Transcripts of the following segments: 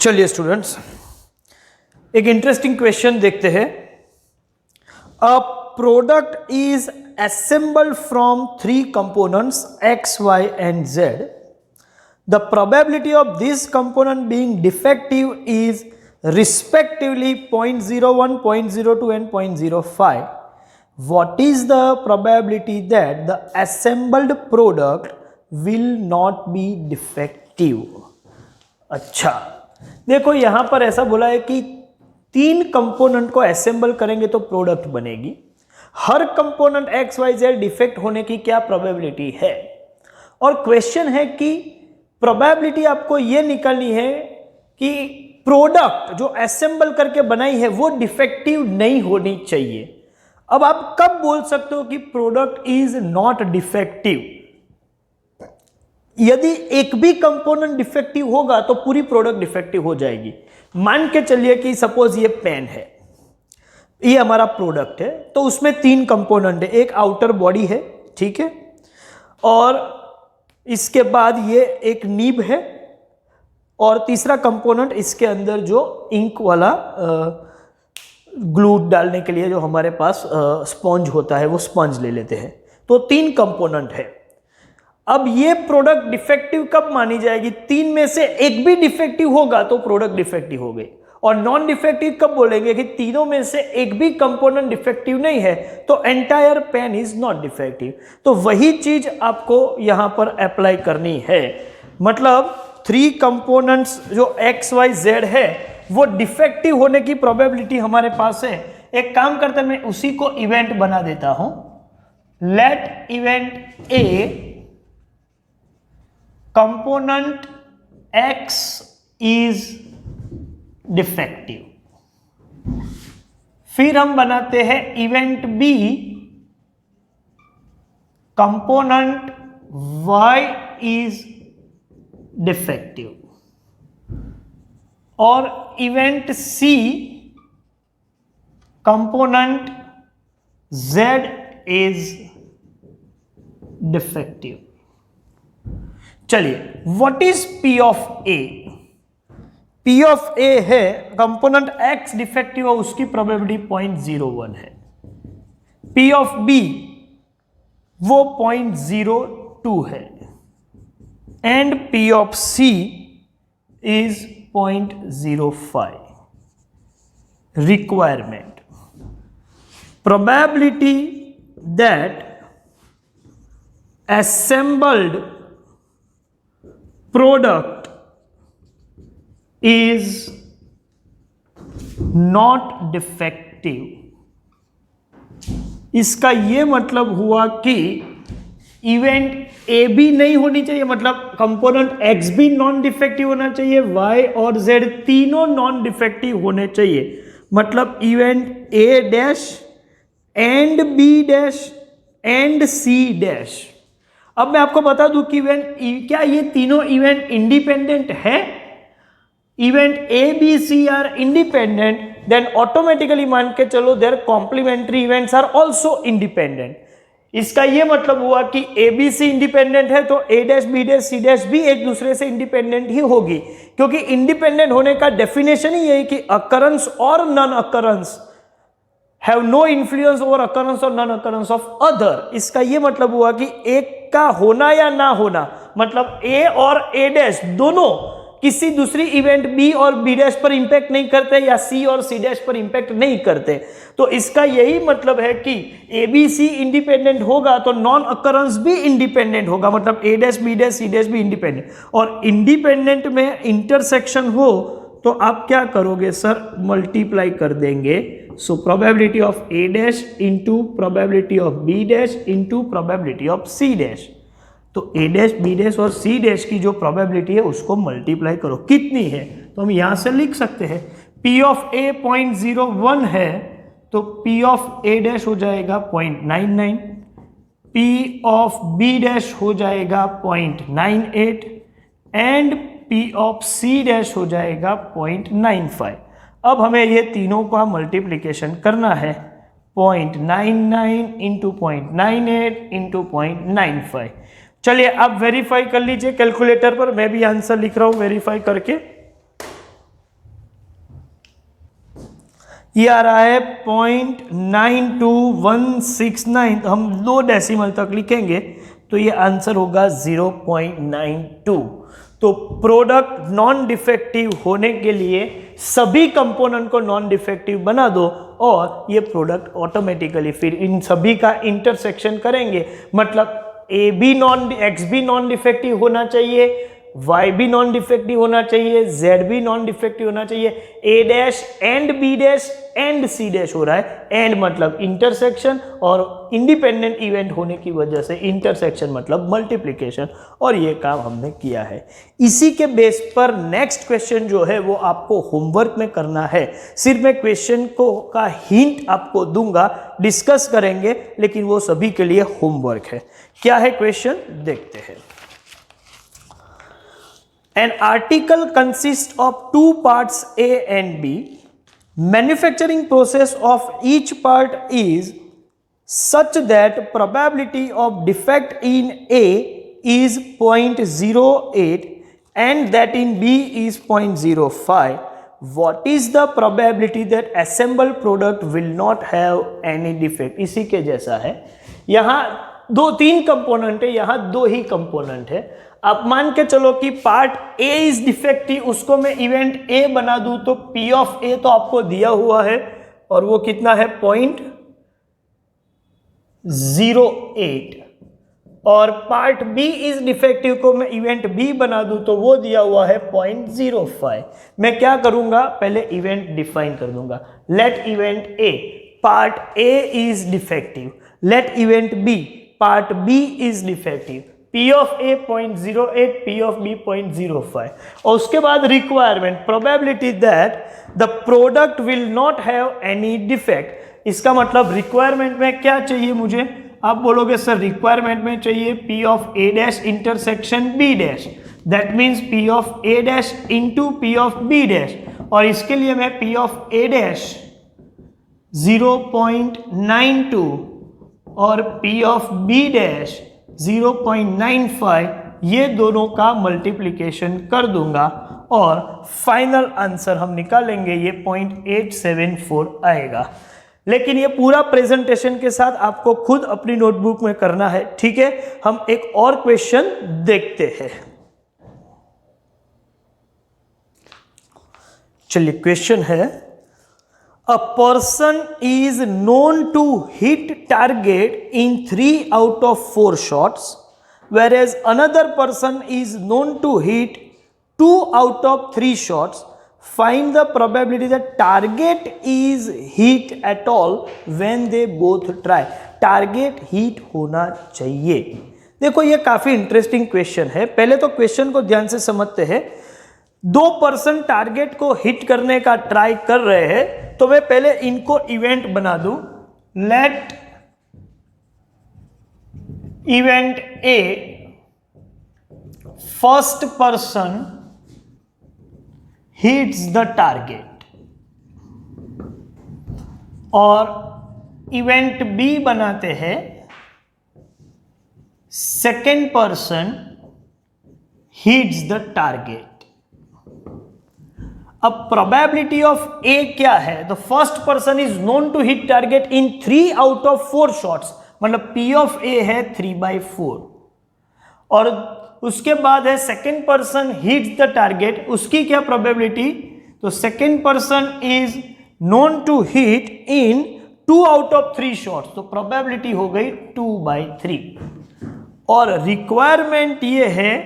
चलिए स्टूडेंट्स, एक interesting question देखते हैं। A product is assembled from three components x, y and z. The probability of this component being defective is respectively 0.01, 0.02 and 0.05. What is the probability that the assembled product will not be defective? अच्छा, देखो यहां पर ऐसा बोला है कि तीन component को असेंबल करेंगे तो प्रोडक्ट बनेगी। हर component X Y Z defect होने की क्या प्रोबेबिलिटी है, और क्वेश्चन है कि प्रोबेबिलिटी आपको यह निकालनी है कि प्रोडक्ट जो असेंबल करके बनाई है वो डिफेक्टिव नहीं होनी चाहिए। अब आप कब बोल सकते हो कि प्रोडक्ट इज नॉट डिफेक्टिव? यदि एक भी कंपोनेंट डिफेक्टिव होगा तो पूरी प्रोडक्ट डिफेक्टिव हो जाएगी। मान के चलिए कि सपोज ये पेन है, ये हमारा प्रोडक्ट है, तो उसमें तीन कंपोनेंट है। एक आउटर बॉडी है, ठीक है, और इसके बाद ये एक नीब है, और तीसरा कंपोनेंट इसके अंदर जो इंक वाला ग्लू डालने के लिए जो हमारे पास स्पंज होता है वो स्पंज ले लेते हैं। तो तीन कंपोनेंट है। अब ये प्रोडक्ट डिफेक्टिव कब मानी जाएगी? तीन में से एक भी डिफेक्टिव होगा तो प्रोडक्ट डिफेक्टिव हो गई। और नॉन डिफेक्टिव कब बोलेंगे कि तीनों में से एक भी कंपोनेंट डिफेक्टिव नहीं है तो entire pen is not defective. तो वही चीज आपको यहां पर अप्लाई करनी है। मतलब थ्री कंपोनेंट्स जो एक्स वाई जेड है वो डिफेक्टिव होने की प्रोबेबिलिटी हमारे पास है। एक काम करते हैं, मैं उसी को इवेंट बना देता हूं। Let event A component X is defective. फिर हम बनाते हैं event B component Y is defective, और event C component Z is defective. चलिए, what is P of A? P of A है कंपोनेंट एक्स डिफेक्टिव है, उसकी प्रोबेबिलिटी 0.01 है। पी ऑफ बी वो 0.02 है, and P of C is 0.05। Requirement: probability that assembled product is not defective। इसका यह मतलब हुआ कि इवेंट ए भी नहीं होनी चाहिए, मतलब कंपोनेंट एक्स भी नॉन डिफेक्टिव होना चाहिए, वाई और जेड तीनों नॉन डिफेक्टिव होने चाहिए। मतलब event A dash and B dash and C dash. अब मैं आपको बता दूं कि क्या ये तीनों इवेंट इंडिपेंडेंट है? Event A B C are independent, then automatically मान के चलो their complementary events are also independent. इसका यह मतलब हुआ कि ए बी सी इंडिपेंडेंट है तो A dash B dash C dash भी एक दूसरे से इंडिपेंडेंट ही होगी, क्योंकि इंडिपेंडेंट होने का डेफिनेशन ही यही कि अकरेंस और non occurrence have no influence over occurrence और नॉन अकरेंस ऑफ अदर। इसका यह मतलब हुआ कि एक का होना या ना होना, मतलब ए और ए डैश दोनों किसी दूसरी इवेंट बी और बी डैश पर इंपैक्ट नहीं करते, या सी और सी डैश पर इंपैक्ट नहीं करते। तो इसका यही मतलब है कि ए बी सी इंडिपेंडेंट होगा तो नॉन अकरेंस भी इंडिपेंडेंट होगा, मतलब A dash B dash C dash भी इंडिपेंडेंट। और इंडिपेंडेंट में इंटरसेक्शन हो तो आप क्या करोगे सर? मल्टीप्लाई कर देंगे। So probability of A dash into probability of B dash into probability of C dash. तो ए डैश बी डैश और सी डैश की जो प्रोबेबिलिटी है उसको मल्टीप्लाई करो। कितनी है? तो हम यहां से लिख सकते हैं पी ऑफ ए 0.01 है तो पी ऑफ ए डैश हो जाएगा 0.99, पी ऑफ बी डैश हो जाएगा 0.98 and P of C dash हो जाएगा 0.95। अब हमें ये तीनों का मल्टीप्लिकेशन करना है। 0.99 इंटू 0.98 इंटू 0.95। चलिए आप वेरीफाई कर लीजिए कैलकुलेटर पर, मैं भी आंसर लिख रहा हूं वेरीफाई करके। ये आ रहा है 0.92169, तो हम 2 डेसिमल तक लिखेंगे तो ये आंसर होगा 0.92। तो प्रोडक्ट नॉन डिफेक्टिव होने के लिए सभी कंपोनेंट को नॉन डिफेक्टिव बना दो और ये प्रोडक्ट ऑटोमेटिकली फिर इन सभी का इंटरसेक्शन करेंगे, मतलब एक्स भी नॉन डिफेक्टिव होना चाहिए, y भी नॉन डिफेक्टिव होना चाहिए, z भी नॉन डिफेक्टिव होना चाहिए, a dash and b dash and c dash हो रहा है, एंड मतलब इंटरसेक्शन और इंडिपेंडेंट इवेंट होने की वजह से इंटरसेक्शन मतलब मल्टीप्लिकेशन, और ये काम हमने किया है। इसी के बेस पर नेक्स्ट क्वेश्चन जो है वो आपको होमवर्क में करना है। सिर्फ मैं क्वेश्चन को का हिंट आपको दूंगा, डिस्कस करेंगे, लेकिन वो सभी के लिए होमवर्क है। क्या है क्वेश्चन, देखते हैं। An article consists of 2 parts A and B. Manufacturing process of each part is such that probability of defect in A is 0.08 and that in B is 0.05. What is the probability that assembled product will not have any defect? इसी के जैसा है। यहाँ 3 component है, यहाँ 2 ही component है। आप मान के चलो कि पार्ट ए इज डिफेक्टिव, उसको मैं इवेंट ए बना दूं तो P ऑफ ए तो आपको दिया हुआ है और वो कितना है 0.08, और पार्ट बी इज डिफेक्टिव को मैं इवेंट बी बना दूं तो वो दिया हुआ है 0.05। मैं क्या करूंगा, पहले इवेंट डिफाइन कर दूंगा। Let event A part A is defective, let event B part B is defective, P of A 0.08, P of B 0.05, और उसके बाद requirement probability that the product will not have any defect. इसका मतलब requirement में क्या चाहिए मुझे, आप बोलोगे सर रिक्वायरमेंट में चाहिए P of A dash intersection B dash, that means P of A dash into P of B dash, और इसके लिए मैं P of A डैश 0.92 और P of B डैश 0.95 ये दोनों का मल्टीप्लिकेशन कर दूंगा और फाइनल आंसर हम निकालेंगे, ये 0.874 आएगा। लेकिन ये पूरा प्रेजेंटेशन के साथ आपको खुद अपनी नोटबुक में करना है, ठीक है। हम एक और क्वेश्चन देखते हैं। चलिए, क्वेश्चन है A person is known to hit target in 3 out of 4 shots, whereas another person is known to hit 2 out of 3 shots. Find the probability that target is hit at all when they both try. Target hit होना चाहिए। देखो, ये काफी interesting question है। पहले तो question को ध्यान से समझते हैं। 2 पर्सन टारगेट को हिट करने का ट्राई कर रहे हैं, तो मैं पहले इनको इवेंट बना दूं। Let event A first person hits the target, और इवेंट बी बनाते हैं second person hits the target. अब प्रोबेबिलिटी ऑफ ए क्या है, the first person is known to hit target in 3 out of 4 shots, मतलब P of A है 3/4, और उसके बाद है second person hits the target, उसकी क्या प्रोबेबिलिटी, तो second person is known to hit in 2 out of 3 shots, तो प्रोबेबिलिटी हो गई 2/3, और रिक्वायरमेंट ये है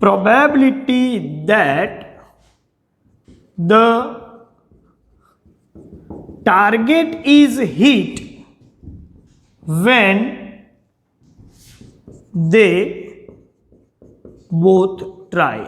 probability that the target is hit when they both try।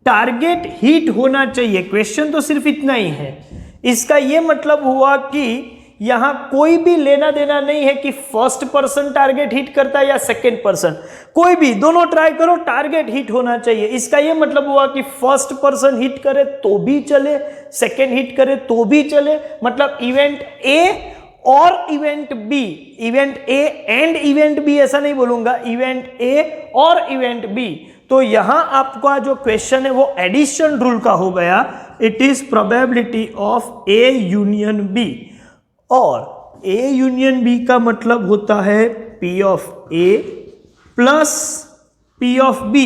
Target hit होना चाहिए, क्वेश्चन तो सिर्फ इतना ही है। इसका यह मतलब हुआ कि यहां कोई भी लेना देना नहीं है कि फर्स्ट पर्सन टारगेट हिट करता है या सेकेंड पर्सन, कोई भी, दोनों ट्राई करो, टारगेट हिट होना चाहिए। इसका यह मतलब हुआ कि फर्स्ट पर्सन हिट करे तो भी चले, सेकेंड हिट करे तो भी चले, मतलब इवेंट ए और event B, event A and event B ऐसा नहीं बोलूंगा, इवेंट ए और इवेंट बी, तो यहां आपका जो क्वेश्चन है वो एडिशन रूल का हो गया। It is probability of A union B, और ए यूनियन बी का मतलब होता है P of A plus P of B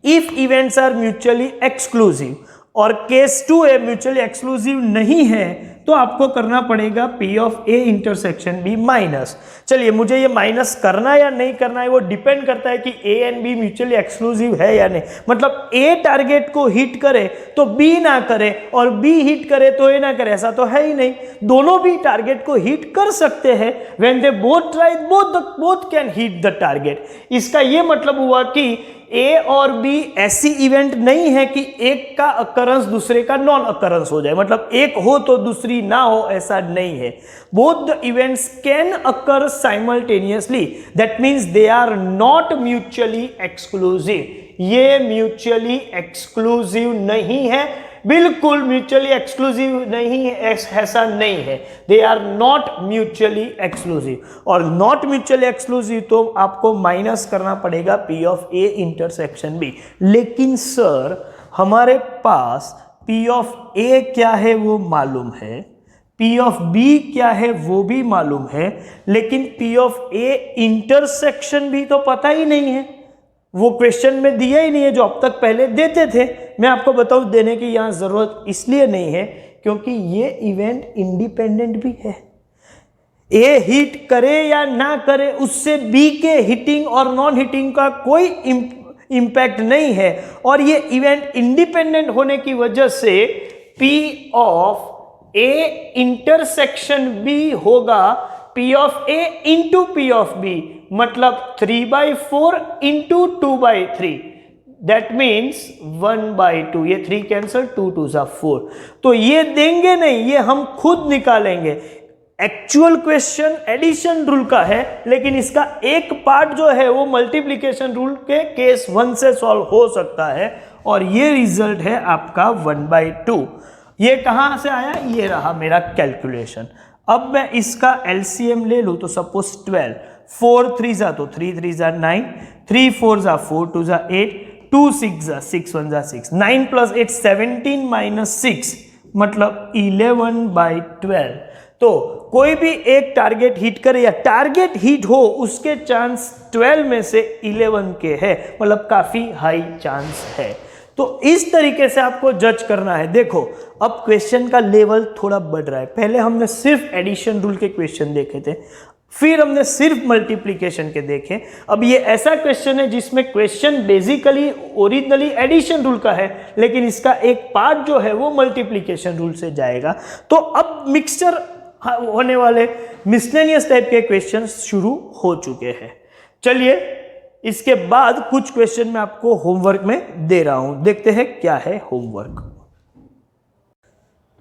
if events are mutually exclusive, और केस 2 है म्यूचुअली एक्सक्लूसिव नहीं है तो आपको करना पड़ेगा P of A intersection B minus. चलिए, मुझे ये माइनस करना या नहीं करना है वो डिपेंड करता है कि A and B mutually exclusive है या नहीं। मतलब ए टारगेट को हिट करे तो बी ना करे, और बी हिट करे तो ए ना करे, ऐसा तो है ही नहीं। दोनों भी टारगेट को हिट कर सकते हैं। When they both try, both can hit the target. इसका ये मतलब हुआ कि ए और बी ऐसी इवेंट नहीं है कि एक का अकरेंस दूसरे का नॉन अकरेंस हो जाए, मतलब एक हो तो दूसरी ना हो, ऐसा नहीं है। Both the events can occur simultaneously, that means they are not mutually exclusive. ये म्यूचुअली एक्सक्लूसिव नहीं है, बिल्कुल म्यूचुअली एक्सक्लूसिव नहीं है, ऐसा नहीं है। They are not mutually exclusive, और नॉट म्यूचुअली एक्सक्लूसिव तो आपको माइनस करना पड़ेगा P of A intersection B. लेकिन सर हमारे पास पी ऑफ ए क्या है वो मालूम है, पी ऑफ बी क्या है वो भी मालूम है, लेकिन पी ऑफ ए इंटरसेक्शन भी तो पता ही नहीं है। वो क्वेश्चन में दिया ही नहीं है जो अब तक पहले देते थे। मैं आपको बताऊं, देने की यहां जरूरत इसलिए नहीं है क्योंकि ये इवेंट इंडिपेंडेंट भी है। ए हिट करे या ना करे उससे बी के हिटिंग और नॉन हिटिंग का कोई इंपैक्ट नहीं है, और ये इवेंट इंडिपेंडेंट होने की वजह से P of A intersection B होगा P of A into P of B, मतलब 3/4 इंटू 2/3, दैट मीन्स 1/2। ये 3 कैंसल, 2 2 4। तो ये देंगे नहीं, ये हम खुद निकालेंगे। एक्चुअल क्वेश्चन एडिशन रूल का है, लेकिन इसका एक पार्ट जो है वो मल्टीप्लीकेशन रूल के केस 1 से सॉल्व हो सकता है, और ये रिजल्ट है आपका 1/2। ये कहां से आया? ये रहा मेरा कैलकुलेशन। अब मैं इसका एलसीएम ले लूं तो सपोज 12, 4 3 जा तो 3 3 जा 9, 3 4 जा 4 2 जा 8, 2 6 जा 6 1 जा 6, 9 + 8 17 - 6 मतलब 11/12। तो कोई भी एक टारगेट हिट करे या टारगेट हिट हो, उसके चांस 12 में से 11 के है, मतलब काफी हाई चांस है। तो इस तरीके से आपको जज करना है। देखो, अब क्वेश्चन का लेवल थोड़ा बढ़ रहा है। पहले हमने सिर्फ एडिशन रूल के क्वेश्चन देखे थे, फिर हमने सिर्फ मल्टीप्लिकेशन के देखे। अब ये ऐसा क्वेश्चन है जिसमें question basically originally addition rule का है, लेकिन इसका एक पार्ट जो है वो मल्टीप्लिकेशन रूल से जाएगा। तो अब मिक्सचर होने वाले मिसलेनियस टाइप के क्वेश्चन शुरू हो चुके हैं। चलिए, इसके बाद कुछ क्वेश्चन मैं आपको होमवर्क में दे रहा हूं, देखते हैं क्या है homework.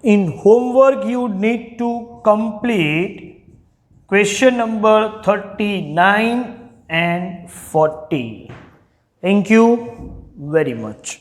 In homework you need to complete question number 39 and 40. Thank you very much.